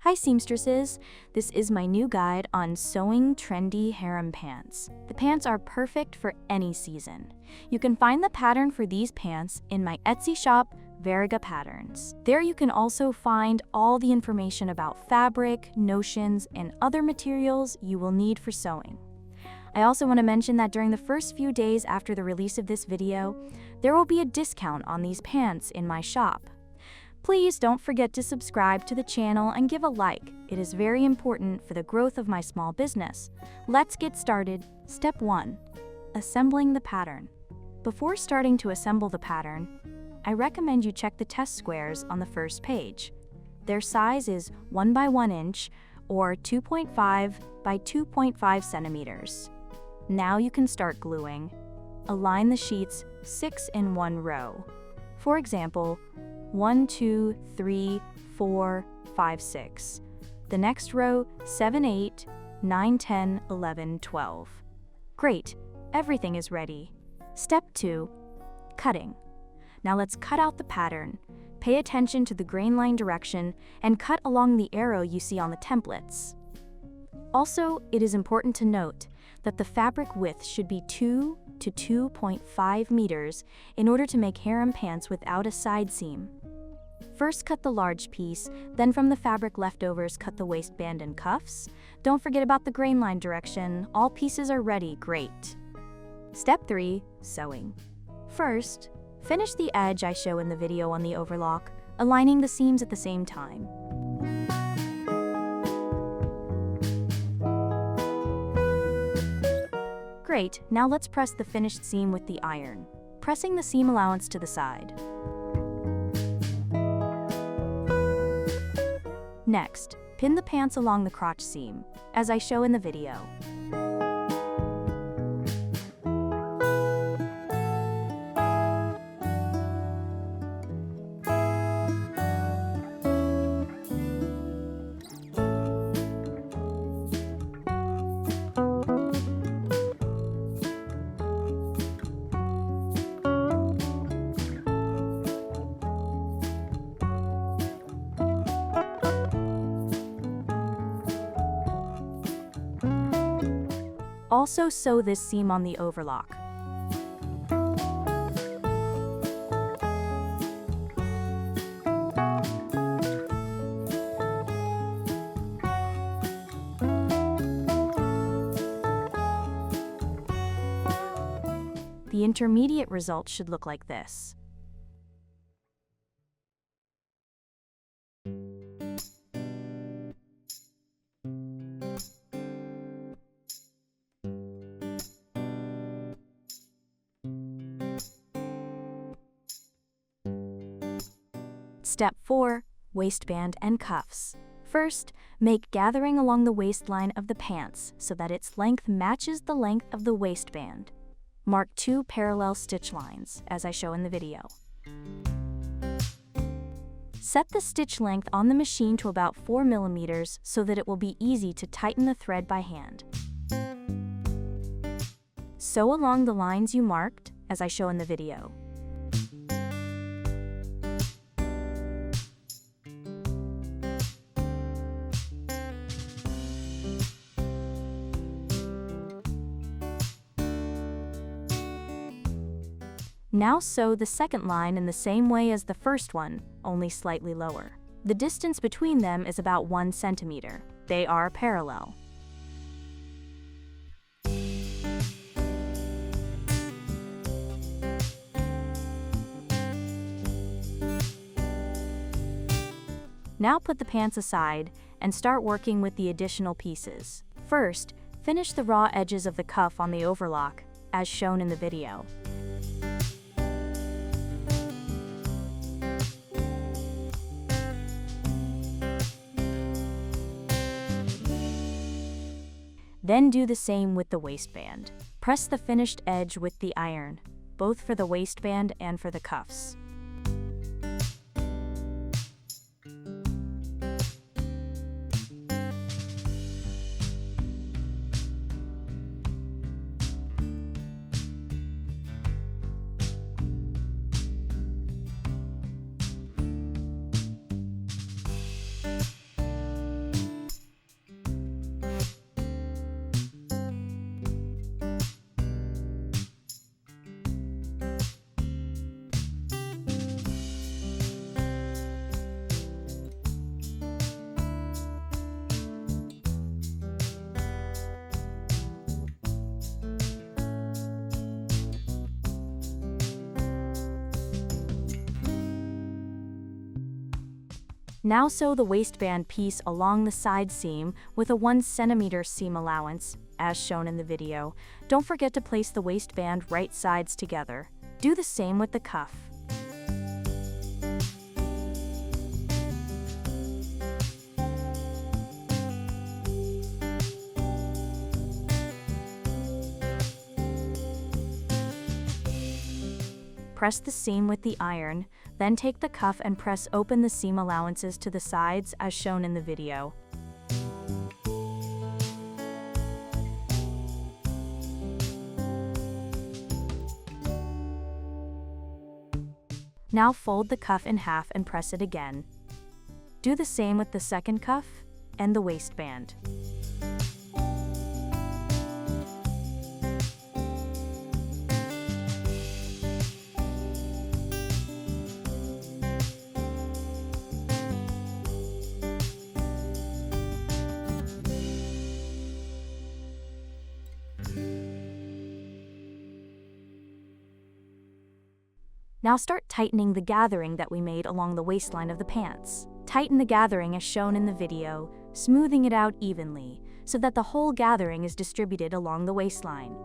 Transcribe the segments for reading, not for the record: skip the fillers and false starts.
Hi seamstresses! This is my new guide on sewing trendy harem pants. The pants are perfect for any season. You can find the pattern for these pants in my Etsy shop, Veriga Patterns. There you can also find all the information about fabric, notions, and other materials you will need for sewing. I also want to mention that during the first few days after the release of this video, there will be a discount on these pants in my shop. Please don't forget to subscribe to the channel and give a like. It is very important for the growth of my small business. Let's get started. Step 1. Assembling the pattern. Before starting to assemble the pattern, I recommend you check the test squares on the first page. Their size is 1 by 1 inch or 2.5 by 2.5 centimeters. Now you can start gluing. Align the sheets 6 in one row. For example, 1, 2, 3, 4, 5, 6. The next row, 7, 8, 9, 10, 11, 12. Great, everything is ready. Step 2. Cutting. Now let's cut out the pattern. Pay attention to the grain line direction and cut along the arrow you see on the templates. Also, it is important to note that the fabric width should be 2 to 2.5 meters in order to make harem pants without a side seam. First cut the large piece, then from the fabric leftovers cut the waistband and cuffs. Don't forget about the grain line direction. All pieces are ready. Great. Step 3. Sewing. First, finish the edge I show in the video on the overlock, aligning the seams at the same time. Great, now let's press the finished seam with the iron, pressing the seam allowance to the side. Next, pin the pants along the crotch seam, as I show in the video. Also sew this seam on the overlock. The intermediate result should look like this. Step 4. Waistband and cuffs. First, make gathering along the waistline of the pants so that its length matches the length of the waistband. Mark 2 parallel stitch lines, as I show in the video. Set the stitch length on the machine to about 4 millimeters so that it will be easy to tighten the thread by hand. Sew along the lines you marked, as I show in the video. Now sew the second line in the same way as the first one, only slightly lower. The distance between them is about 1 centimeter. They are parallel. Now put the pants aside and start working with the additional pieces. First, finish the raw edges of the cuff on the overlock, as shown in the video. Then do the same with the waistband. Press the finished edge with the iron, both for the waistband and for the cuffs. Now sew the waistband piece along the side seam with a 1 centimeter seam allowance, as shown in the video. Don't forget to place the waistband right sides together. Do the same with the cuff. Press the seam with the iron, then take the cuff and press open the seam allowances to the sides as shown in the video. Now fold the cuff in half and press it again. Do the same with the second cuff and the waistband. Now start tightening the gathering that we made along the waistline of the pants. Tighten the gathering as shown in the video, smoothing it out evenly, so that the whole gathering is distributed along the waistline.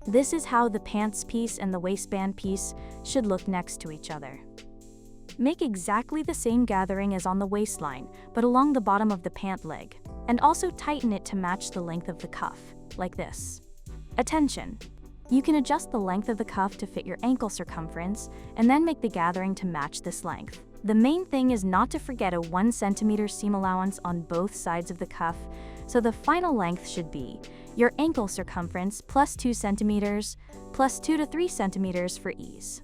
This is how the pants piece and the waistband piece should look next to each other. Make exactly the same gathering as on the waistline, but along the bottom of the pant leg, and also tighten it to match the length of the cuff, like this. Attention! You can adjust the length of the cuff to fit your ankle circumference, and then make the gathering to match this length. The main thing is not to forget a 1 centimeter seam allowance on both sides of the cuff, so the final length should be your ankle circumference plus 2 centimeters, plus 2 to 3 centimeters for ease.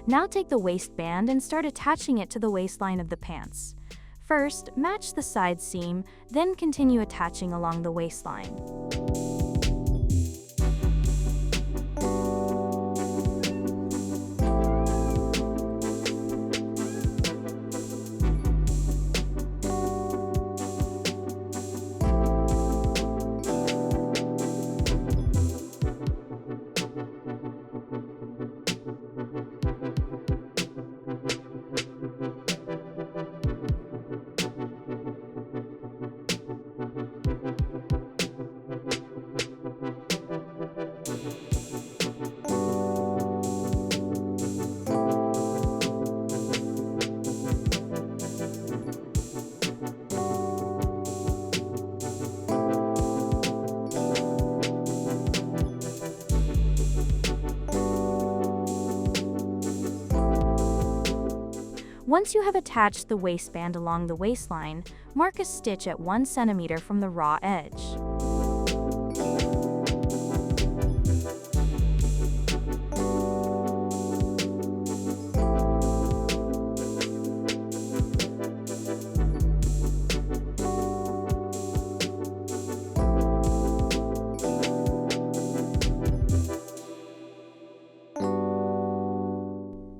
Now take the waistband and start attaching it to the waistline of the pants. First, match the side seam, then continue attaching along the waistline. Once you have attached the waistband along the waistline, mark a stitch at 1 centimeter from the raw edge.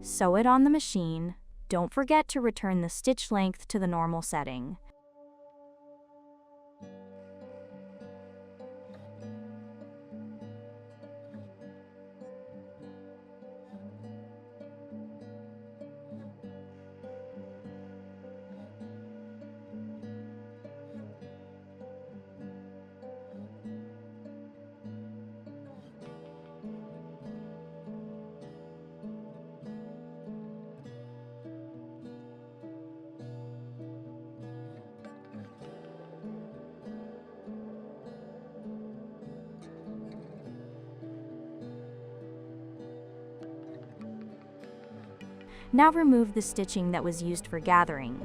Sew it on the machine. Don't forget to return the stitch length to the normal setting. Now remove the stitching that was used for gathering.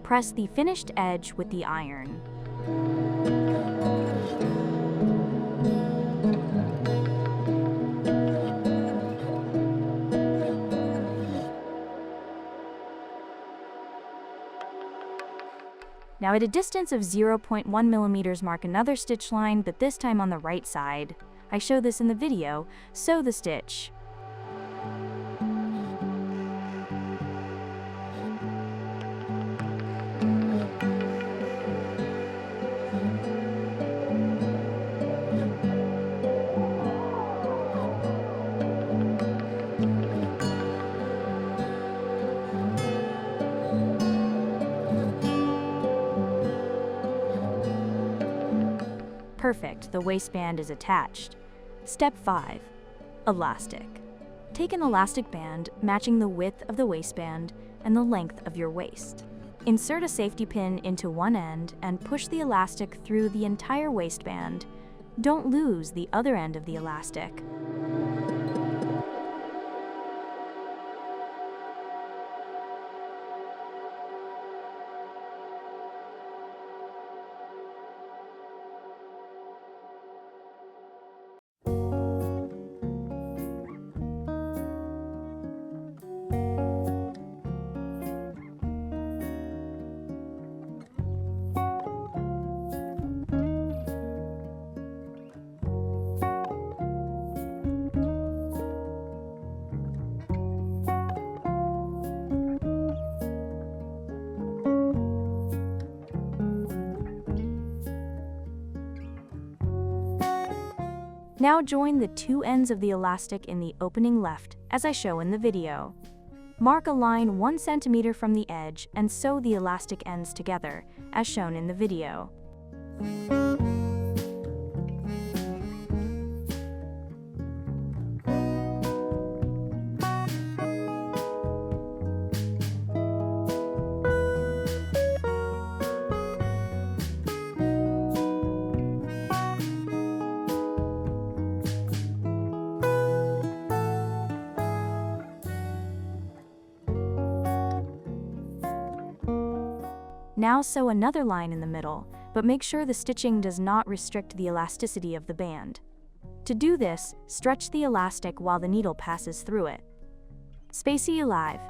Press the finished edge with the iron. Now at a distance of 0.1 millimeters, mark another stitch line, but this time on the right side. I show this in the video. Sew the stitch. Perfect, the waistband is attached. Step 5. Elastic. Take an elastic band matching the width of the waistband and the length of your waist. Insert a safety pin into one end and push the elastic through the entire waistband. Don't lose the other end of the elastic. Now join the two ends of the elastic in the opening left, as I show in the video. Mark a line 1 centimeter from the edge and sew the elastic ends together, as shown in the video. Now sew another line in the middle, but make sure the stitching does not restrict the elasticity of the band. To do this, stretch the elastic while the needle passes through it. Spacey alive.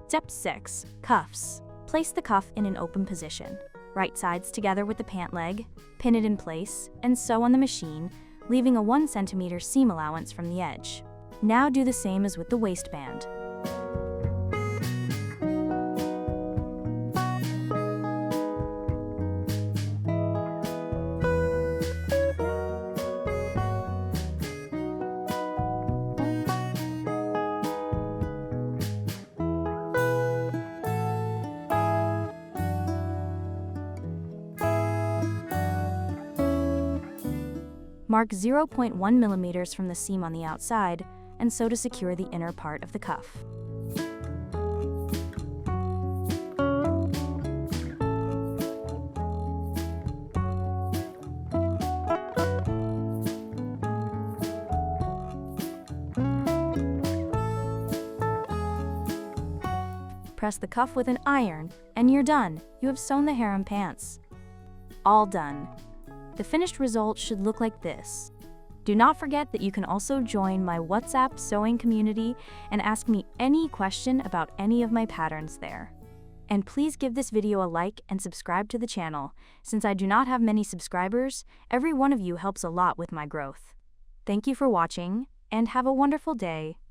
Step 6. Cuffs. Place the cuff in an open position. Right sides together with the pant leg, pin it in place, and sew on the machine, leaving a 1 centimeter seam allowance from the edge. Now do the same as with the waistband. Mark 0.1 millimeters from the seam on the outside and sew to secure the inner part of the cuff. Press the cuff with an iron, and you're done. You have sewn the harem pants. All done. The finished result should look like this. Do not forget that you can also join my WhatsApp sewing community and ask me any question about any of my patterns there. And please give this video a like and subscribe to the channel. Since I do not have many subscribers, every one of you helps a lot with my growth. Thank you for watching, and have a wonderful day.